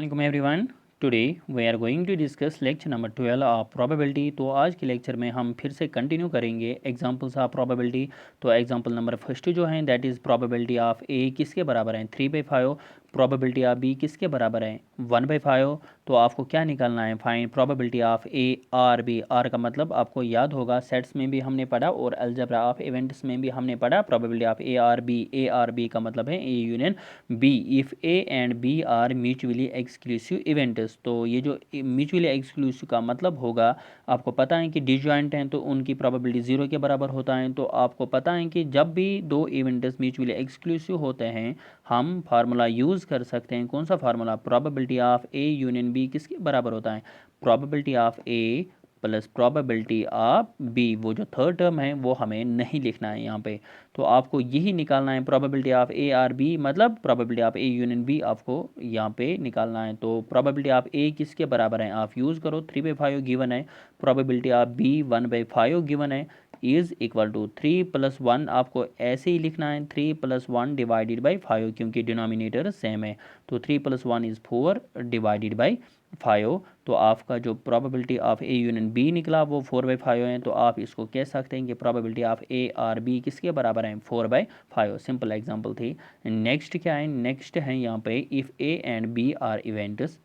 Welcome everyone. Today we are going to discuss lecture number 12 of probability. तो आज के lecture में हम फिर से कंटिन्यू करेंगे एग्जांपल्स ऑफ प्रोबेबिलिटी। तो एग्जांपल नंबर फर्स्ट जो है दैट इज़ प्रोबेबिलिटी ऑफ ए किसके बराबर है 3/5। प्रोबेबिलिटी ऑफ बी किसके बराबर है 1/5। तो आपको क्या निकालना है find probability of A or B. Or का मतलब आपको याद होगा सेट्स में भी हमने पढ़ा और अलजेब्रा ऑफ इवेंट्स में भी हमने पढ़ा probability of A or B. A or B का मतलब है A union B if A and B are mutually exclusive events. तो ये जो म्यूचुअली एक्सक्लूसिव का मतलब होगा, आपको पता है कि डिजॉइंट हैं तो उनकी प्रोबेबिलिटी 0 के बराबर होता है। तो आपको पता है कि जब भी दो इवेंट्स म्यूचुअली एक्सक्लूसिव होते हैं हम फार्मूला यूज़ कर सकते हैं। कौन सा formula? Probability of A union B किसके बराबर होता है? Probability of A plus probability of B. वो जो थर्ड टर्म है वो हमें नहीं लिखना है यहाँ पे। तो आपको यही निकालना है probability of A or B, मतलब probability of A union B आपको यहाँ पे निकालना है। तो प्रोबेबिलिटी ऑफ ए किसके बराबर है आप यूज़ करो 3/5 गिवन है। प्रोबेबिलिटी ऑफ बी 1/5 गिवन है इज़ इक्वल टू 3 + 1। आपको ऐसे ही लिखना है 3 + 1 डिवाइडेड बाई 5 क्योंकि डिनोमिनेटर सेम है। तो 3 + 1 इज़ 4 डिवाइडेड बाई 5। तो आपका जो probability of A union B निकला वो 4/5 है। तो आप इसको कह सकते हैं कि probability of A or B किसके बराबर है 4/5। सिंपल एग्जांपल थी। नेक्स्ट क्या है? नेक्स्ट है यहाँ पे if A and B are events.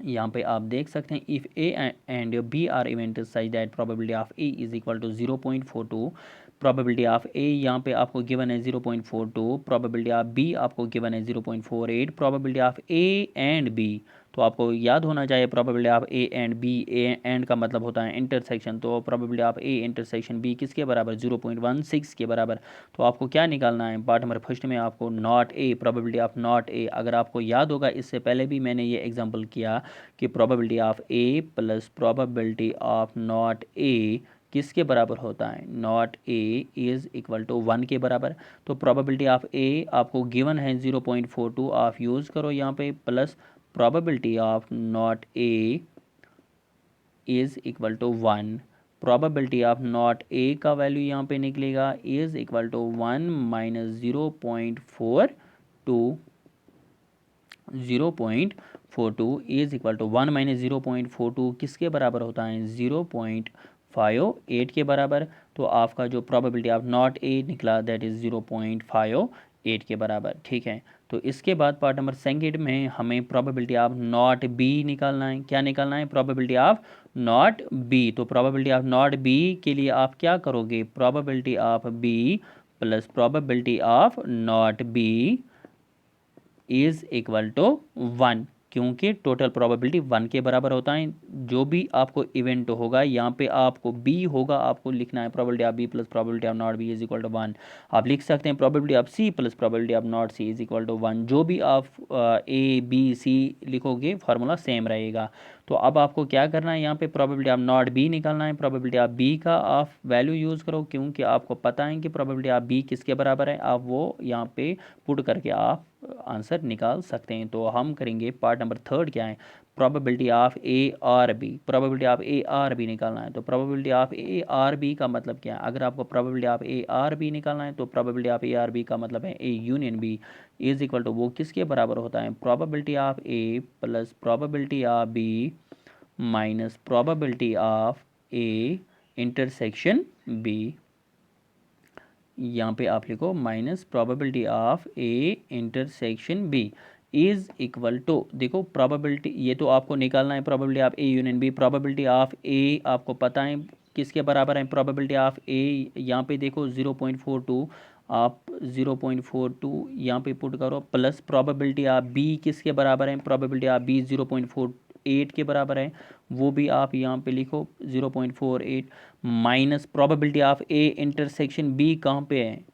यहाँ पे आप देख सकते हैं if A and B are events such that probability of A is equal to 0.42। Probability of A यहाँ पे आपको गिवन है 0.42। प्रोबेबिलिटी ऑफ बी आपको गिवन है 0.48। Probability of A and B, तो आपको याद होना चाहिए probability of A and B. A and का मतलब होता है इंटरसेक्शन। तो probability of A intersection B किसके बराबर 0.16 के बराबर। तो आपको क्या निकालना है? पार्ट नंबर फर्स्ट में आपको not a, probability of not ए। अगर आपको याद होगा इससे पहले भी मैंने ये एग्जांपल किया कि probability of A plus probability of not A किसके बराबर होता है? Not A is equal to 1 के बराबर। तो प्रोबेबिलिटी ऑफ ए आपको गिवन है 0.42, आप यूज़ करो यहाँ पे, plus probability of not A is equal to 1। Probability of not A का वैल्यू यहाँ पे निकलेगा is equal to 1 - 0.42। 0.42 is equal to 1 - 0.42 किसके बराबर होता है 0.58 के बराबर। तो आपका जो प्रोबेबिलिटी ऑफ नॉट ए निकला दैट इज़ 0.58 के बराबर। ठीक है, तो इसके बाद पार्ट नंबर सेकंड में हमें प्रोबेबिलिटी ऑफ नॉट बी निकालना है। क्या निकालना है? Probability of not B. तो प्रोबेबिलिटी ऑफ नॉट बी के लिए आप क्या करोगे? Probability of B plus probability of not B is equal to 1, क्योंकि टोटल प्रोबेबिलिटी 1 के बराबर होता है। जो भी आपको इवेंट होगा यहाँ पे आपको बी होगा, आपको लिखना है probability of B plus probability of not B is equal to 1। आप लिख सकते हैं probability of C plus probability of not C is equal to 1। जो भी आप ए बी सी लिखोगे फार्मूला सेम रहेगा। तो अब आपको क्या करना है? यहाँ पे प्रोबेबिलिटी ऑफ नॉट बी निकालना है। प्रोबेबिलिटी ऑफ बी का आप वैल्यू यूज़ करो क्योंकि आपको पता है कि प्रोबेबिलिटी ऑफ बी किसके बराबर है। आप वो यहाँ पे पुट करके आप आंसर निकाल सकते हैं। तो हम करेंगे पार्ट नंबर थर्ड क्या है? Probability of A or B. Probability of A or B निकालना है। तो probability of A or B का मतलब क्या है? अगर आपको probability of A or B निकालना है तो probability of A or B का मतलब है A union B is equal to वो किसके बराबर होता है? Probability of A plus probability of B minus probability of A intersection B. यहाँ पे आप लिखो minus probability of A intersection B is equal to, देखो प्रोबेबिलिटी ये तो आपको निकालना है probability of A union B. Probability of A आपको पता है किसके बराबर है? प्रोबेबिलिटी ऑफ ए यहाँ पे देखो 0.42, आप 0.42 यहाँ पे पुट करो, प्लस प्रोबेबिलिटी ऑफ बी किसके बराबर है? प्रोबेबिलिटी ऑफ बी 0.48 के बराबर है, वो भी आप यहाँ पे लिखो 0.48 minus probability of A intersection B कहाँ पे है?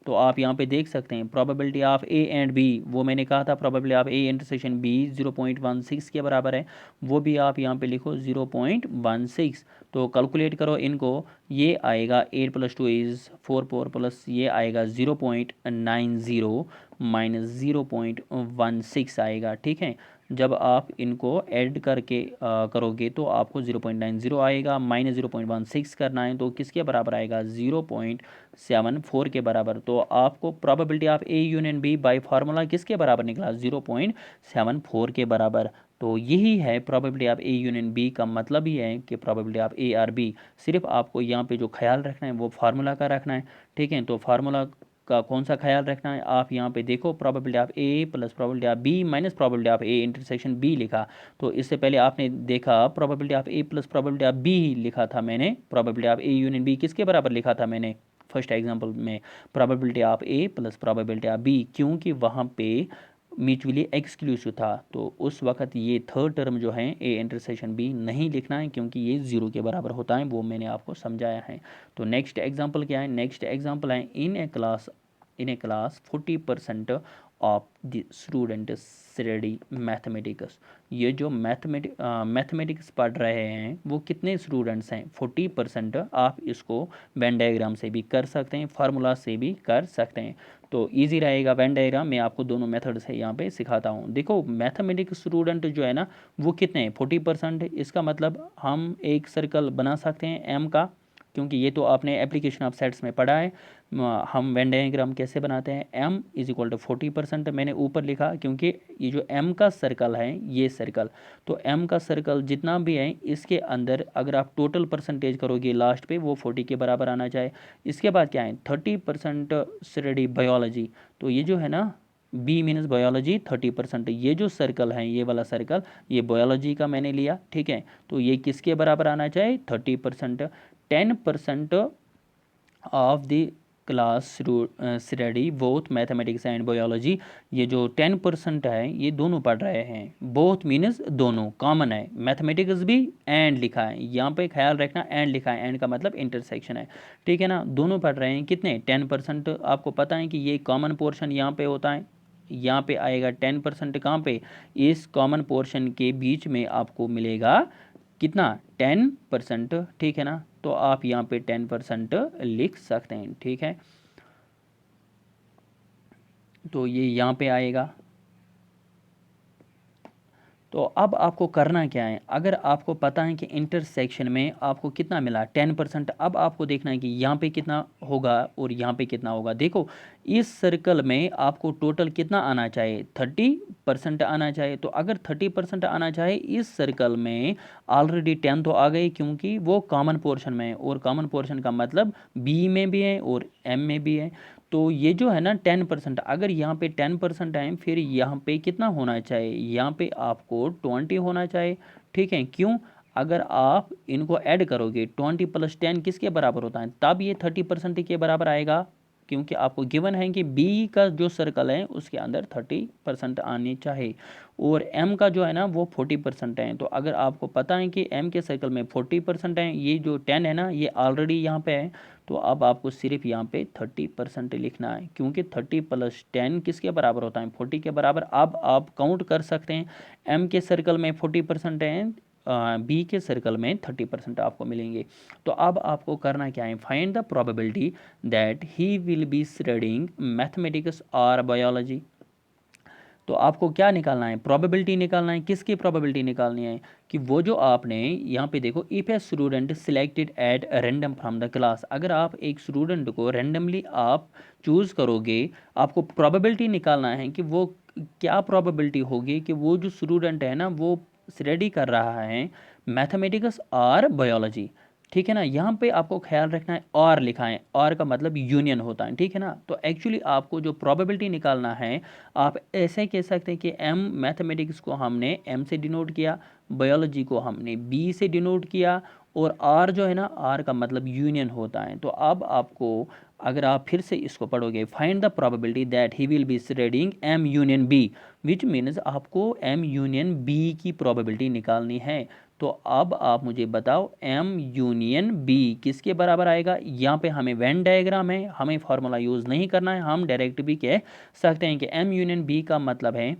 तो आप यहाँ पे देख सकते हैं probability of A and B, वो मैंने कहा था probability of A intersection B 0.16 के बराबर है, वो भी आप यहाँ पे लिखो 0.16। तो कैलकुलेट करो इनको, ये आएगा 8 + 2 इज़ 4 4 प्लस ये आएगा 0.90 माइनस 0.16 आएगा। ठीक है, जब आप इनको ऐड करके करोगे तो आपको 0.90 आएगा, माइनस 0.16 करना है तो किसके बराबर आएगा, 0.74 के बराबर। तो आपको probability of A union B by formula किसके बराबर निकला, 0.74 के बराबर। तो यही है probability of A union B का मतलब ही है कि probability of A or B. सिर्फ आपको यहाँ पे जो ख्याल रखना है वो फार्मूला का रखना है, ठीक है। तो फार्मूला का कौन सा ख्याल रखना है, आप यहाँ पे देखो probability of A plus probability of B minus probability of A intersection B लिखा। तो इससे पहले आपने देखा probability of A plus probability of B लिखा था मैंने, probability of A union B किसके बराबर लिखा था मैंने फर्स्ट एग्जाम्पल में, probability of A plus probability of B, क्योंकि वहाँ पे म्यूचुअली एक्सक्लूसिव था। तो उस वक्त ये थर्ड टर्म जो है ए इंटरसेक्शन बी नहीं लिखना है, क्योंकि ये 0 के बराबर होता है, वो मैंने आपको समझाया है। तो नेक्स्ट एग्जाम्पल क्या है, नेक्स्ट एग्जाम्पल है in a class 40% of the student study mathematics. ये जो मैथमेटिक्स पढ़ रहे हैं वो कितने स्टूडेंट्स हैं, 40%। आप इसको वेन डायग्राम से भी कर सकते हैं, फार्मूला से भी कर सकते हैं। तो इजी रहेगा वेन डायग्राम, मैं आपको दोनों मेथड से यहाँ पे सिखाता हूँ। देखो मैथमेटिक्स स्टूडेंट जो है ना वो कितने हैं, 40%। इसका मतलब हम एक सर्कल बना सकते हैं एम का, क्योंकि ये तो आपने एप्लीकेशन ऑफ सेट्स में पढ़ा है। हम वेन डायग्राम कैसे बनाते हैं, m इज इक्वल टू 40%। मैंने ऊपर लिखा क्योंकि ये जो m का सर्कल है, ये सर्कल, तो m का सर्कल जितना भी है इसके अंदर अगर आप टोटल परसेंटेज करोगे लास्ट पे वो 40 के बराबर आना चाहिए। इसके बाद क्या है, 30% स्टडी बायोलॉजी। तो ये जो है ना बी मीन्स बायोलॉजी 30%, ये जो सर्कल है ये वाला सर्कल ये बायोलॉजी का मैंने लिया, ठीक है। तो ये किसके बराबर आना चाहिए, 30%। 10% of the class study both mathematics and biology. ये जो 10% है ये दोनों पढ़ रहे हैं, बोथ मीन्स दोनों, कॉमन है, मैथमेटिक्स भी एंड लिखा है, यहाँ पे ख्याल रखना एंड लिखा है, एंड का मतलब इंटरसेक्शन है, ठीक है ना। दोनों पढ़ रहे हैं, कितने, 10%। आपको पता है कि ये कॉमन पोर्शन यहाँ पे होता है, यहाँ पे आएगा 10%, कहाँ पे, इस कॉमन पोर्शन के बीच में आपको मिलेगा कितना, 10%, ठीक है ना। तो आप यहाँ पे 10% लिख सकते हैं, ठीक है। तो ये यहाँ पे आएगा। तो अब आपको करना क्या है, अगर आपको पता है कि इंटरसेक्शन में आपको कितना मिला 10%, अब आपको देखना है कि यहाँ पे कितना होगा और यहाँ पे कितना होगा। देखो इस सर्कल में आपको टोटल कितना आना चाहिए, 30% आना चाहिए। तो अगर 30% आना चाहिए इस सर्कल में, ऑलरेडी 10 तो आ गई क्योंकि वो कॉमन पोर्शन में है, और कॉमन पोर्शन का मतलब बी में भी है और एम में भी है। तो ये जो है ना 10%, अगर यहाँ पे 10% है फिर यहाँ पे कितना होना चाहिए, यहाँ पे आपको 20 होना चाहिए, ठीक है। क्यों, अगर आप इनको ऐड करोगे 20 + 10 किसके बराबर होता है, तब ये 30% के बराबर आएगा, क्योंकि आपको गिवन है कि बी का जो सर्कल है उसके अंदर 30% आने चाहिए, और एम का जो है ना वो 40% है। तो अगर आपको पता है कि एम के सर्कल में 40% है, ये जो 10 है ना ये ऑलरेडी यहाँ पे है, तो अब आपको सिर्फ यहाँ पे 30% लिखना है, क्योंकि 30 + 10 किसके बराबर होता है, 40 के बराबर। अब आप काउंट कर सकते हैं, एम के सर्कल में 40% है, बी के सर्कल में 30% आपको मिलेंगे। तो अब आपको करना क्या है, find the probability that he will be studying mathematics और बायोलॉजी। तो आपको क्या निकालना है, प्रोबेबिलिटी निकालना है। किसकी प्रोबेबिलिटी निकालनी है, कि वो जो आपने यहाँ पे देखो, if a student selected at random from the class, अगर आप एक स्टूडेंट को रैंडमली आप चूज़ करोगे, आपको प्रोबेबिलिटी निकालना है कि वो क्या प्रोबेबिलिटी होगी कि वो जो स्टूडेंट है ना वो स्टडी कर रहा है मैथमेटिक्स और बायोलॉजी, ठीक है ना। यहाँ पे आपको ख्याल रखना है और लिखा है, और का मतलब यूनियन होता है, ठीक है ना। तो एक्चुअली आपको जो प्रोबेबिलिटी निकालना है, आप ऐसे कह सकते हैं कि एम मैथमेटिक्स को हमने एम से डिनोट किया, बायोलॉजी को हमने बी से डिनोट किया, और आर जो है ना आर का मतलब यूनियन होता है। तो अब आपको अगर आप फिर से इसको पढ़ोगे, find the probability that he will be studying M union B, which means आपको एम यूनियन बी की प्रोबेबिलिटी निकालनी है। तो अब आप मुझे बताओ एम यूनियन बी किसके बराबर आएगा। यहाँ पे हमें वेन डायग्राम है, हमें फार्मूला यूज़ नहीं करना है, हम डायरेक्ट भी कह सकते हैं कि एम यूनियन बी का मतलब है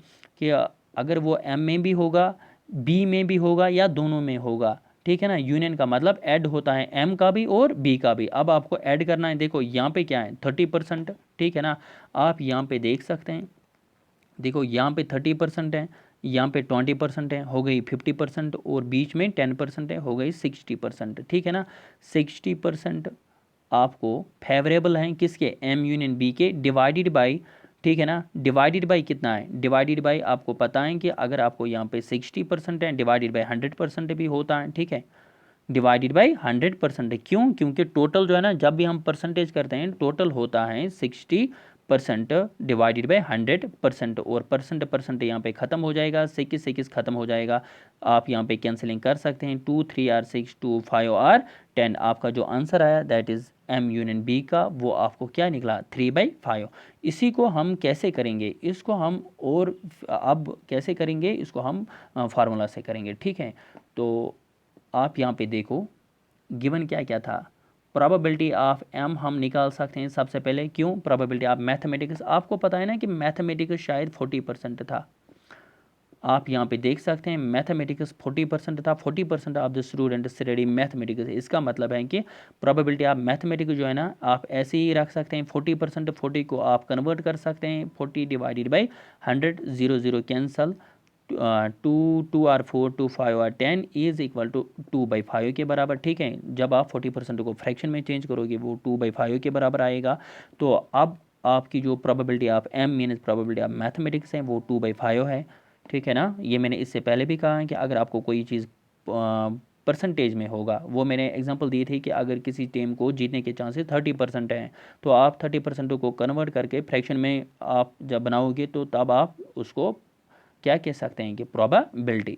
कि अगर वो एम में भी होगा, बी में भी होगा, या दोनों में होगा, ठीक है ना। यूनियन का मतलब ऐड होता है एम का भी और बी का भी। अब आपको ऐड करना है, देखो यहाँ पे क्या है 30%, ठीक है ना। आप यहाँ पे देख सकते हैं, देखो यहाँ पे 30% है, यहाँ पे 20% है, हो गई 50%, और बीच में 10% है, हो गई 60%। ठीक है ना, 60% आपको फेवरेबल हैं किसके, एम यूनियन बी के, डिवाइडेड बाई, ठीक है ना, डिवाइडेड बाई कितना है, डिवाइडेड बाई आपको पता है कि अगर आपको यहाँ पे 60% है, डिवाइडेड बाई 100% भी होता है। ठीक है, डिवाइडेड बाई 100%, क्यों, क्योंकि टोटल जो है ना, जब भी हम परसेंटेज करते हैं टोटल होता है 60% डिवाइडेड बाई 100%, और परसेंट परसेंट यहाँ पे ख़त्म हो जाएगा, 6 ख़त्म हो जाएगा। आप यहाँ पे कैंसिलिंग कर सकते हैं, 2 3 आर 6, 2 5 आर 10। आपका जो आंसर आया that is M union B का, वो आपको क्या निकला, 3/5। इसी को हम कैसे करेंगे, इसको हम और अब कैसे करेंगे, इसको हम फार्मूला से करेंगे। ठीक है, तो आप यहाँ पे देखो गिवन क्या क्या था, प्रोबेबिलिटी ऑफ एम हम निकाल सकते हैं सबसे पहले, क्यों, प्रोबेबिलिटी ऑफ मैथमेटिक्स, आपको पता है ना कि मैथमेटिक्स शायद 40% था। आप यहाँ पे देख सकते हैं मैथमेटिक्स 40% था, 40% of the student study mathematics. इसका मतलब है कि प्रोबेबिलिटी ऑफ मैथमेटिक्स जो है ना, आप ऐसे ही रख सकते हैं 40%, 40 को आप कन्वर्ट कर सकते हैं 40 divided by 100, 0 0 cancel, 2 are 4, 2 5 are 10 is equal to 2/5 के बराबर। ठीक है, जब आप 40% को फ्रैक्शन में चेंज करोगे वो 2/5 के बराबर आएगा। तो अब आपकी जो probability of M means probability of mathematics है वो 2/5 है। ठीक है ना, ये मैंने इससे पहले भी कहा है कि अगर आपको कोई चीज़ परसेंटेज में होगा, वो मैंने एग्जांपल दी थी कि अगर किसी टीम को जीतने के चांसेस 30% हैं, तो आप 30% को कन्वर्ट करके फ्रैक्शन में आप जब बनाओगे तो तब आप उसको क्या कह सकते हैं कि प्रोबेबिलिटी।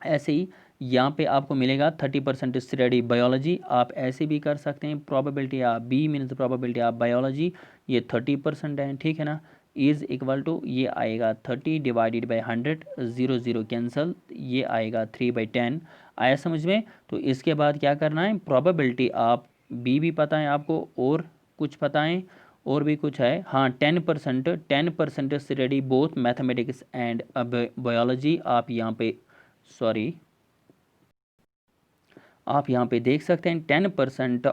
ऐसे ही यहाँ पे आपको मिलेगा 30% स्टडी बायोलॉजी, आप ऐसे भी कर सकते हैं, probability of B means probability of biology, ये 30% है। ठीक है ना, इज इक्वल टू ये आएगा 30 डिवाइडेड बाई 100, 0 0 कैंसल, ये आएगा 3/10। आया समझ में। तो इसके बाद क्या करना है, प्रोबेबिलिटी आप बी भी पता है आपको, और कुछ पता है, और भी कुछ है, हाँ 10% study both mathematics and biology. आप यहाँ पे सॉरी आप यहाँ पे देख सकते हैं 10%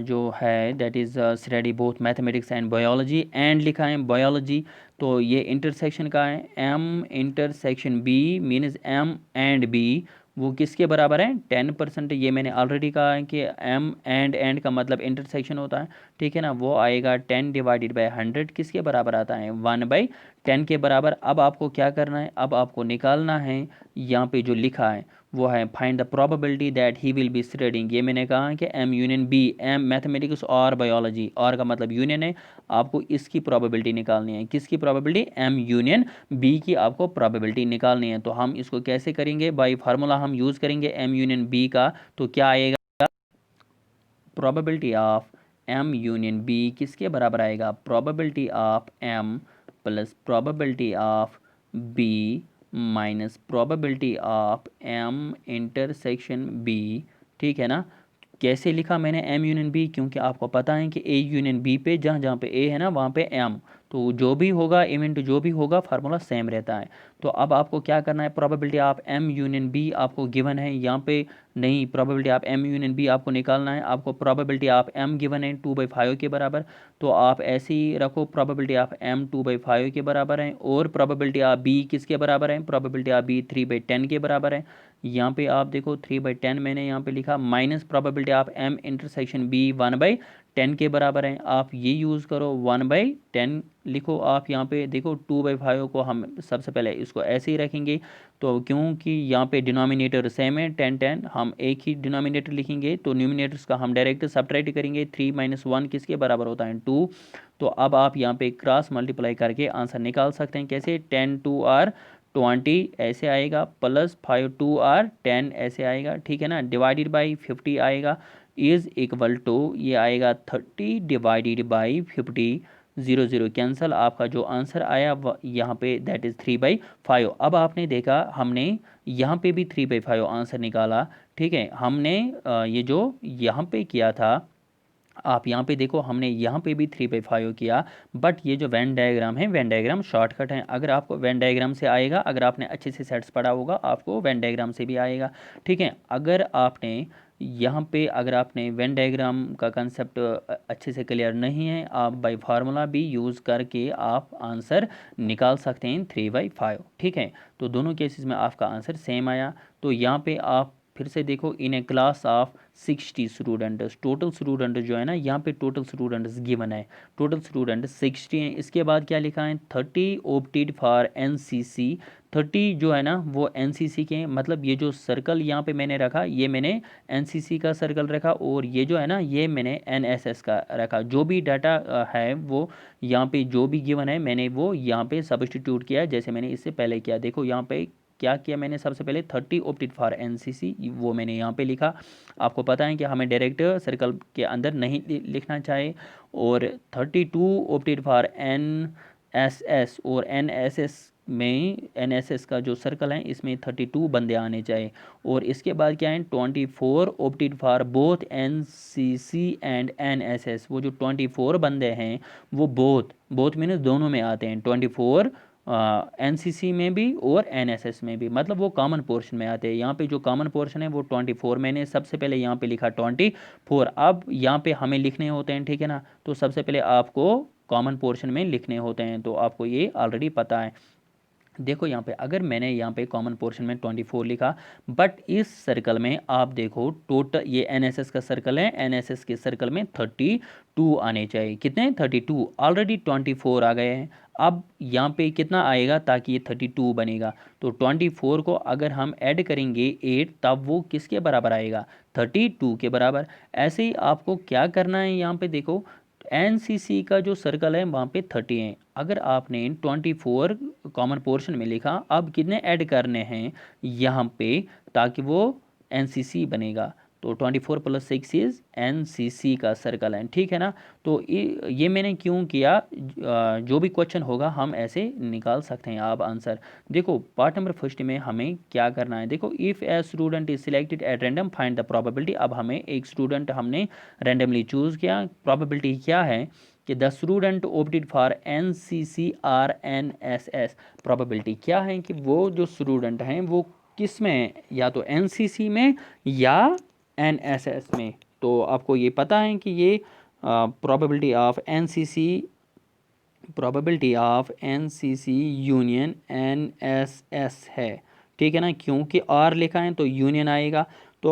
जो है that is study both mathematics and biology, and लिखा है बायोलॉजी, तो ये इंटरसेक्शन का है, M intersection B means M and B, वो किसके बराबर है, 10%। ये मैंने ऑलरेडी कहा है कि एम एंड का मतलब इंटरसेक्शन होता है। ठीक है ना, वो आएगा 10 डिवाइडेड बाई 100, किसके बराबर आता है, 1/10 के बराबर। अब आपको क्या करना है, अब आपको निकालना है, यहाँ पे जो लिखा है वो है find the probability that he will be studying. ये मैंने कहा कि M union B, M mathematics और बायोलॉजी, और का मतलब यूनियन है, आपको इसकी प्रोबेबिलिटी निकालनी है, किसकी प्रोबेबिलिटी, एम यूनियन बी की आपको प्रोबेबिलिटी निकालनी है। तो हम इसको कैसे करेंगे, बाई फार्मूला हम यूज़ करेंगे एम यूनियन बी का। तो क्या आएगा, probability of M union B किसके बराबर आएगा, probability of M plus probability of B minus probability of M intersection B. ठीक है ना, कैसे लिखा मैंने एम यूनियन बी, क्योंकि आपको पता है कि ए यूनियन बी पे जहाँ जहाँ पे ए है ना वहाँ पे एम, तो जो भी होगा एम इंटू जो भी होगा फार्मूला सेम रहता है। तो अब आपको क्या करना है, probability of M union B आपको गिवन है यहाँ पे, नहीं probability of M union B आपको निकालना है, आपको प्रोबेबिलिटी ऑफ एम गिवन है 2/5 के बराबर, तो आप ऐसे ही रखो, प्रोबेबिलिटी ऑफ एम 2/5 के बराबर है, और प्रोबेबिलिटी ऑफ बी किसके बराबर है, प्रोबेबिलिटी ऑफ बी 3/10 के बराबर है। यहाँ पे आप देखो 3/10 मैंने यहाँ पे लिखा, minus probability of M intersection B 1/10 के बराबर है। आप ये यूज़ करो 1/10 लिखो, आप यहाँ पे देखो 2/5 को हम सबसे पहले इसको ऐसे ही रखेंगे, तो क्योंकि यहाँ पे डिनोमिनेटर सेम है 10 हम एक ही डिनोमिनेटर लिखेंगे, तो न्यूमिनेटर्स का हम डायरेक्ट सब्ट्रैक्ट करेंगे, 3 - 1 किसके बराबर होता है, 2। तो अब आप यहाँ पे क्रॉस मल्टीप्लाई करके आंसर निकाल सकते हैं, कैसे, 10 2 आर 20 ऐसे आएगा, प्लस 5 2 आर 10 ऐसे आएगा। ठीक है ना, डिवाइडेड बाई 50 आएगा, इज इक्वल टू ये आएगा 30 डिवाइडेड बाई 50, 0 0 कैंसल, आपका जो आंसर आया यहाँ पे दैट इज़ 3/5। अब आपने देखा हमने यहाँ पे भी 3/5 आंसर निकाला। ठीक है, हमने ये जो यहाँ पे किया था, आप यहाँ पे देखो हमने यहाँ पे भी 3/5 किया, बट ये जो वेन डायग्राम है, वेन डायग्राम शॉर्टकट है, अगर आपको वेन डायग्राम से आएगा, अगर आपने अच्छे से सेट्स पढ़ा होगा आपको वेन डायग्राम से भी आएगा। ठीक है, अगर आपने यहाँ पे अगर आपने वेन डायग्राम का कंसेप्ट अच्छे से क्लियर नहीं है, आप बाय फार्मूला भी यूज़ करके आप आंसर निकाल सकते हैं 3/5। ठीक है, तो दोनों केसेस में आपका आंसर सेम आया। तो यहाँ पे आप फिर से देखो, in a class of 60 students, total student जो है ना, यहाँ पे टोटल स्टूडेंट्स गिवन है, टोटल स्टूडेंट 60 हैं। इसके बाद क्या लिखा है, 30 ऑप्टेड फॉर एनसीसी। 30 जो है ना वो एनसीसी के हैं, मतलब ये जो सर्कल यहाँ पे मैंने रखा, ये मैंने एनसीसी का सर्कल रखा, और ये जो है ना ये मैंने एनएसएस का रखा। जो भी डाटा है वो यहाँ पे जो भी गिवन है मैंने वो यहाँ पे सब्स्टिट्यूट किया है, जैसे मैंने इससे पहले किया। देखो यहाँ पे क्या किया मैंने, सबसे पहले 30 ऑप्टेड फॉर एनसीसी वो मैंने यहाँ पे लिखा। आपको पता है कि हमें डायरेक्ट सर्कल के अंदर नहीं लिखना चाहिए। और 32 ऑप्टेड फॉर एनएसएस, और एनएसएस में एनएसएस का जो सर्कल है इसमें 32 बंदे आने चाहिए। और इसके बाद क्या है, 24 opted for both NCC and NSS. वो जो 24 बंदे हैं वो बोथ मीन्स दोनों में आते हैं, 24 एनसीसी में भी और एनएसएस में भी, मतलब वो कॉमन पोर्शन में आते हैं। यहाँ पे जो कॉमन पोर्शन है वो 24, मैंने सबसे पहले यहाँ पे लिखा 24। अब यहाँ पे हमें लिखने होते हैं, ठीक है ना, तो सबसे पहले आपको कॉमन पोर्शन में लिखने होते हैं, तो आपको ये ऑलरेडी पता है। देखो यहाँ पे अगर मैंने यहाँ पे कॉमन पोर्शन में 24 लिखा, बट इस सर्कल में आप देखो टोटल, ये एनएसएस का सर्कल है, एनएसएस के सर्कल में 32 आने चाहिए। कितने, 32, ऑलरेडी 24 आ गए हैं। अब यहाँ पे कितना आएगा ताकि ये 32 बनेगा, तो 24 को अगर हम ऐड करेंगे 8, तब वो किसके बराबर आएगा, 32 के बराबर। ऐसे ही आपको क्या करना है, यहाँ पे देखो एनसीसी का जो सर्कल है वहाँ पे 30 है। अगर आपने 24 कॉमन पोर्शन में लिखा, अब कितने ऐड करने हैं यहाँ पे ताकि वो एनसीसी बनेगा, तो 24 + 6 इज एनसीसी का सर्कल है, ठीक है ना। तो ये मैंने क्यों किया, जो भी क्वेश्चन होगा हम ऐसे निकाल सकते हैं आप आंसर। देखो पार्ट नंबर फर्स्ट में हमें क्या करना है, देखो if a student is selected at random find the probability. अब हमें एक स्टूडेंट हमने रैंडमली चूज़ किया, प्रोबेबिलिटी क्या है कि the student opted for NCC or NSS. Probability क्या है कि वो जो स्टूडेंट हैं वो किस में, या तो एनसीसी में या एनएसएस में। तो आपको ये पता है कि ये probability of NCC union NSS है, ठीक है ना, क्योंकि आर लिखा है तो यूनियन आएगा। तो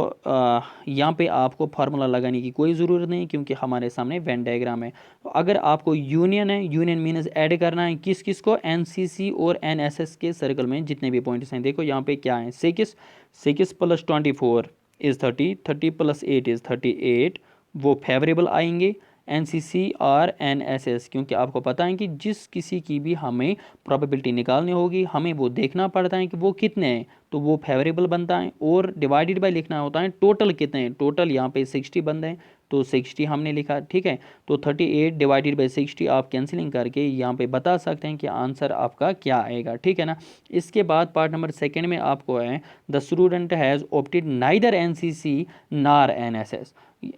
यहाँ पे आपको फार्मूला लगाने की कोई ज़रूरत नहीं क्योंकि हमारे सामने वेन डायग्राम है। तो अगर आपको यूनियन है, यूनियन मीन्स ऐड करना है किस किस को, एनसीसी और एनएसएस के सर्कल में जितने भी पॉइंट्स हैं। देखो यहाँ पे क्या है, 6 + 24 इज़ 30, 30 + 8 इज़ 38, वो फेवरेबल आएंगे। एनसीसी और एनएसएस, क्योंकि आपको पता है कि जिस किसी की भी हमें प्रोबेबिलिटी निकालनी होगी हमें वो देखना पड़ता है कि वो कितने हैं, तो वो फेवरेबल बनता है। और डिवाइडेड बाय लिखना होता है टोटल कितने हैं, टोटल यहाँ पे 60 बंदे हैं तो 60 हमने लिखा, ठीक है। तो 38 डिवाइडेड बाय 60 आप कैंसिलिंग करके यहाँ पे बता सकते हैं कि आंसर आपका क्या आएगा, ठीक है ना। इसके बाद पार्ट नंबर सेकेंड में आपको है the student has opted neither NCC नार एनएसएस।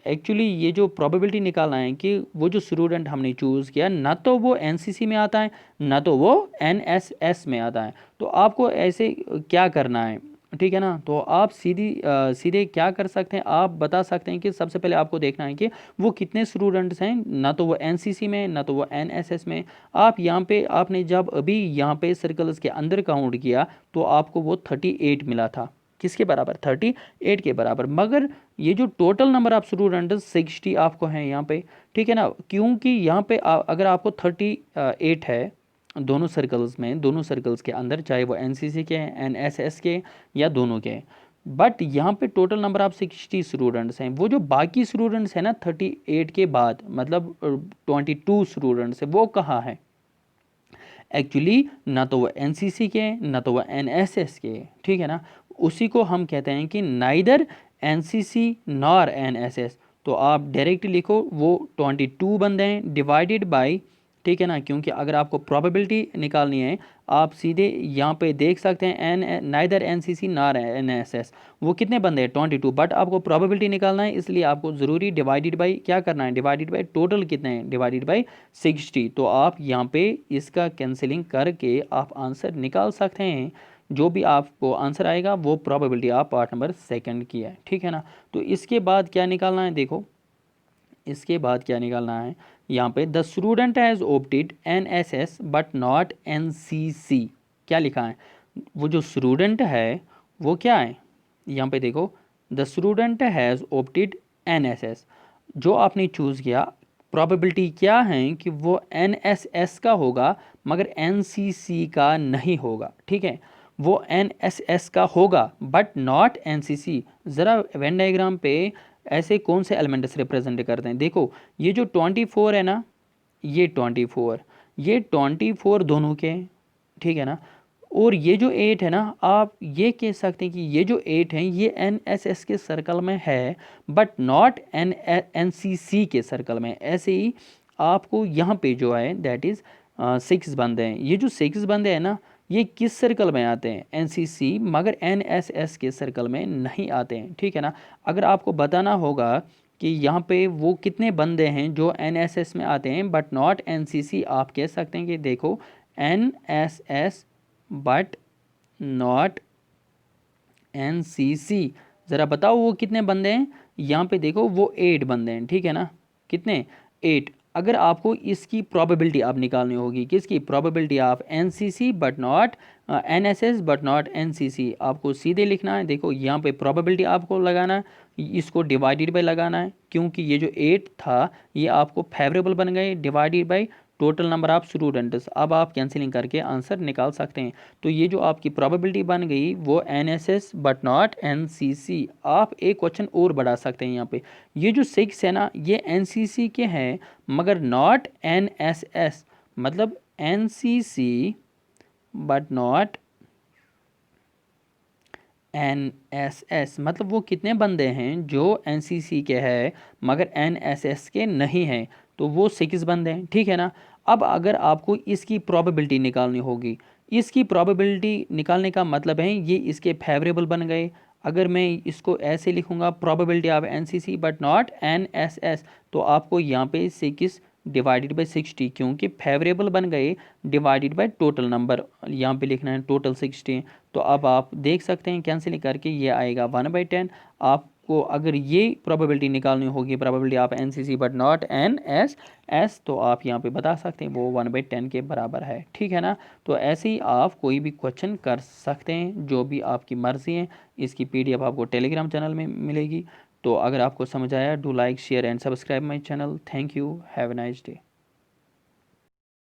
एक्चुअली ये जो प्रोबेबिलिटी निकालना है कि वो जो स्टूडेंट हमने चूज़ किया ना तो वो एनसीसी में आता है ना तो वो एनएसएस में आता है, तो आपको ऐसे क्या करना है, ठीक है ना। तो आप सीधे क्या कर सकते हैं, आप बता सकते हैं कि सबसे पहले आपको देखना है कि वो कितने स्टूडेंट्स हैं, ना तो वो एनसीसी में ना तो वो एनएसएस में। आप यहाँ पे आपने जब अभी यहाँ पे सर्कल्स के अंदर काउंट किया तो आपको वो 38 मिला था, किसके बराबर, 38 के बराबर। मगर ये जो टोटल नंबर ऑफ स्टूडेंट 60 आपको हैं यहाँ पे, ठीक है ना, क्योंकि यहाँ पे अगर आपको 38 है दोनों सर्कल्स में, दोनों सर्कल्स के अंदर, चाहे वो एनसीसी के हैं एनएसएस के या दोनों के, बट यहाँ पे टोटल नंबर ऑफ 60 स्टूडेंट्स हैं। वो जो बाकी स्टूडेंट्स हैं ना 38 के बाद, मतलब 22 स्टूडेंट्स हैं, वो कहाँ हैं, एक्चुअली ना तो वो एनसीसी के ना तो वो एनएसएस के, ठीक है ना। उसी को हम कहते हैं कि नाइदर एनसीसी नॉर एनएसएस। तो आप डायरेक्ट लिखो वो 22 बंदे हैं डिवाइडेड बाय, ठीक है ना, क्योंकि अगर आपको प्रोबेबिलिटी निकालनी है आप सीधे यहाँ पे देख सकते हैं n neither NCC nor NSS, वो कितने बंदे हैं 22, बट आपको प्रोबेबिलिटी निकालना है इसलिए आपको ज़रूरी डिवाइडेड बाय क्या करना है, डिवाइडेड बाय टोटल कितने हैं, डिवाइडेड बाय 60। तो आप यहाँ पे इसका कैंसिलिंग करके आप आंसर निकाल सकते हैं जो भी आपको आंसर आएगा वो probability of part number second की है, ठीक है ना। तो इसके बाद क्या निकालना है, देखो इसके बाद क्या निकालना है यहाँ पे, the student has opted NSS but not NCC। क्या लिखा है, वो जो स्टूडेंट है वो क्या है, यहाँ पे देखो, the student has opted NSS, जो आपने चूज़ किया, प्रोबेबिलिटी क्या है कि वो NSS का होगा मगर NCC का नहीं होगा, ठीक है। वो NSS का होगा बट नॉट NCC। ज़रा वेन डायग्राम पे ऐसे कौन से एलिमेंट्स रिप्रेजेंट करते हैं, देखो ये जो 24 है ना, ये 24 दोनों के, ठीक है ना। और ये जो 8 है ना, आप ये कह सकते हैं कि ये जो 8 है ये NSS के सर्कल में है बट नॉट NCC के सर्कल में। ऐसे ही आपको यहाँ पे जो है दैट इज़ 6 बंदे हैं, ये जो 6 बंदे हैं ना ये किस सर्कल में आते हैं, NCC, मगर NSS के सर्कल में नहीं आते हैं, ठीक है ना। अगर आपको बताना होगा कि यहाँ पे वो कितने बंदे हैं जो NSS में आते हैं बट नॉट NCC, आप कह सकते हैं कि देखो NSS बट नॉट NCC। ज़रा बताओ वो कितने बंदे हैं, यहाँ पे देखो वो 8 बंदे हैं, ठीक है ना। कितने, 8। अगर आपको इसकी प्रोबेबिलिटी आप निकालनी होगी, किसकी probability of NCC but not NSS but not NCC, आपको सीधे लिखना है, देखो यहाँ पे प्रोबेबिलिटी आपको लगाना है, इसको डिवाइडेड बाय लगाना है, क्योंकि ये जो 8 था ये आपको फेवरेबल बन गए, divided by total number of students. अब आप कैंसिलिंग करके आंसर निकाल सकते हैं। तो ये जो आपकी प्रोबेबिलिटी बन गई वो NSS बट नॉट NCC। आप एक क्वेश्चन और बढ़ा सकते हैं यहाँ पे, ये जो 6 है ना ये NCC के हैं मगर नॉट NSS, मतलब NCC बट नॉट NSS, मतलब वो कितने बंदे हैं जो NCC के हैं मगर NSS के नहीं हैं, तो वो 6 बंदे हैं, ठीक है ना। अब अगर आपको इसकी प्रोबेबिलिटी निकालनी होगी, इसकी प्रोबेबिलिटी निकालने का मतलब है ये इसके फेवरेबल बन गए। अगर मैं इसको ऐसे लिखूंगा probability of NCC but not NSS, तो आपको यहाँ पे 6 डिवाइडेड बाई 60, क्योंकि फेवरेबल बन गए, डिवाइडेड बाई टोटल नंबर यहाँ पे लिखना है टोटल 60। तो अब आप देख सकते हैं कैंसिल करके ये आएगा 1/10। आपको अगर ये प्रोबेबिलिटी निकालनी होगी, probability of NCC but not NSS, तो आप यहाँ पे बता सकते हैं वो 1/10 के बराबर है, ठीक है ना। तो ऐसे ही आप कोई भी क्वेश्चन कर सकते हैं जो भी आपकी मर्ज़ी है। इसकी PDF आपको टेलीग्राम चैनल में मिलेगी। तो अगर आपको समझ आया, do like share and subscribe my channel. Thank you, have a nice day.